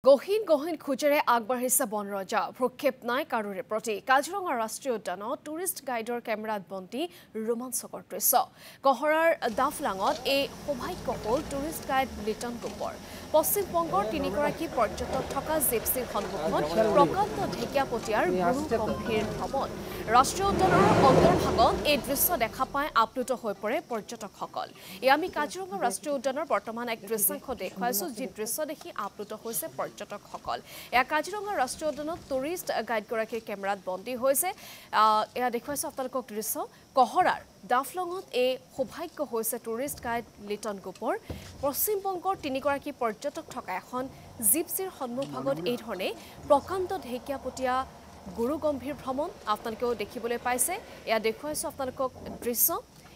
গহীন গহীন খোজেৰে আগবাঢ়িছে বনৰজা ভ্ৰক্ষেপ নাই কাৰোৰে প্ৰতি কাজিৰঙা ৰাষ্ট্ৰীয় উদ্যানত টুৰিষ্ট গাইডৰ কেমেৰাত বন্দী ৰোমাঞ্চকৰ দৃশ্য কহৰাৰ ডাফলাঙত এই সৌভাগ্য হ'ল টুৰিষ্ট গাইড লিটন গোপৰ পশ্চিমবংগৰ তিনিগৰাকী পৰ্যটক থকা জিপচিৰ সন্মুখত প্ৰকাণ্ড ঢেকীয়াপতীয়াৰ গুৰু গম্ভীৰ ভ্ৰমণ ৰাষ্ট্ৰীয় উদ্যানৰ অন্তৰ্ভাগত এই দৃশ্য দেখা পাই আপ্লুত হৈ পৰে পৰ্যটকসকল আমি কাজিৰঙা ৰাষ্ট্ৰীয় উদ্যানৰ বৰ্তমান এক দৃশ্যাংশ দেখুৱাইছো যি দৃশ্য দেখি আপ্লুত হৈছে পৰ্যটকসকল কাজিৰঙা ৰাষ্ট্ৰীয় উদ্যানত টুৰিষ্ট গাইডগৰাকীৰ কেমেৰাত বন্দী হৈছে দেখুৱাইছো আপোনালোকক দৃশ্য কহৰাৰ ডাফলঙত এই সৌভাগ্য হৈছে টুৰিষ্ট গাইড লিটন গোপৰ পশ্চিমবংগৰ তিনিগৰাকী পৰ্যটক থকা এখন জিপচিৰ সন্মুখভাগত এই ধৰণে প্ৰকাণ্ড ঢেকীয়াপতীয়া গুৰু গম্ভীৰ ভ্ৰমণ আপোনালোকেও দেখিবলৈ পাইছে দেখুৱাইছো আপোনালোকক দৃশ্য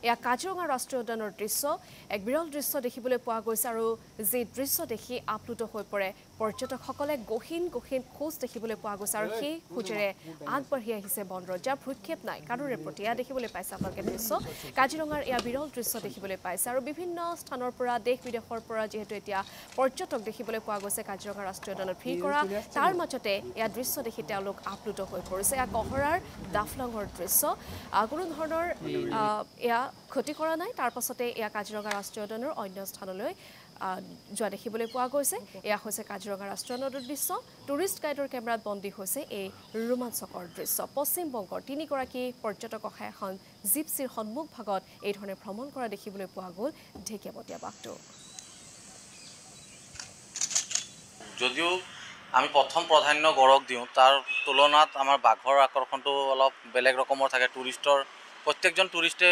কাজিৰঙা ৰাষ্ট্ৰীয় উদ্যানৰ দৃশ্য এক বিৰল দৃশ্য দেখিবলৈ পোৱা গৈছে আৰু যি দৃশ্য দেখি আপ্লুত হৈ পৰে পৰ্যটকসকলে গহীন গহীন খোজ দেখিবলৈ পোৱা গৈছে আৰু সেই খোজেৰে আগবাঢ়ি আহিছে বনৰজা ভ্ৰক্ষেপ নাই কাৰোৰে প্ৰতি দেখিবলৈ পাইছে আপোনালোকে দৃশ্য কাজিৰঙাৰ বিৰল দৃশ্য দেখিবলৈ পাইছে আৰু বিভিন্ন স্থানৰ পৰা দেশ বিদেশৰ পৰা যিহেতু এতিয়া পৰ্যটক দেখিবলৈ পোৱা গৈছে কাজিৰঙা ৰাষ্ট্ৰীয় উদ্যানত ভিৰ কৰা তাৰ মাজতে দৃশ্য দেখি তেওঁলোক আপ্লুত হৈ পৰিছে কহৰাৰ ডাফলঙৰ দৃশ্য কোনো ধৰণৰ ক্ষতি কৰা নাই তাৰ পাছতে কাজিৰঙা ৰাষ্ট্ৰীয় উদ্যানৰ অন্য স্থানলৈ যোৱা দেখিবলৈ পোৱা গৈছে হৈছে কাজিৰঙা ৰাষ্ট্ৰীয় উদ্যানৰ দৃশ্য টুৰিষ্ট গাইডৰ কেমেৰাত বন্দী হৈছে এই ৰোমাঞ্চকৰ দৃশ্য পশ্চিমবংগৰ তিনিগৰাকী পৰ্যটক অহা এখন জিপচিৰ সন্মুখভাগত এই ধৰণে ভ্ৰমণ কৰা দেখিবলৈ পোৱা গ'ল ঢেকীয়াপতীয়া বাঘটো যদিও আমি প্ৰথম প্ৰাধান্য গড়ক দিওঁ তাৰ তুলনাত আমাৰ বাঘৰ আকৰ্ষণটো অলপ বেলেগ ৰকমৰ থাকে টুৰিষ্টৰ প্ৰত্যেকজন টুৰিষ্টে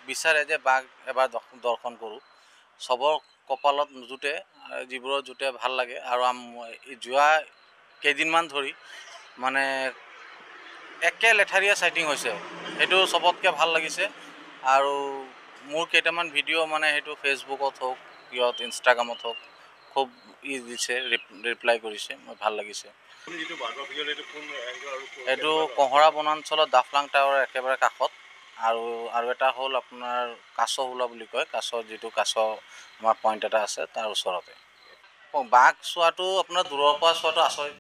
বিচাৰে যে বাঘ এবাৰ দৰ্শন কৰোঁ চবৰ কপালত নুজুটে যিবোৰৰ জুটে ভাল লাগে আৰু যোৱা কেইদিনমান ধৰি মানে একে লেঠাৰীয়া চাইটিং হৈছে সেইটো চবতকৈ ভাল লাগিছে আৰু মোৰ কেইটামান ভিডিঅ' মানে সেইটো ফেচবুকত হওক ইনষ্টাগ্ৰামত হওক খুব দিছে ৰিপ্লাই কৰিছে মই ভাল লাগিছে এইটো কহৰা বনাঞ্চলত ডাফলাং টাৱাৰৰ একেবাৰে কাষত আৰু এটা হ'ল আপোনাৰ কাছহুলা বুলি কয় যিটো কাছ আমাৰ পইণ্ট এটা আছে তাৰ ওচৰতে বাঘ চোৱাটো আপোনাৰ দূৰৰ পৰা চোৱাটো আচৰিত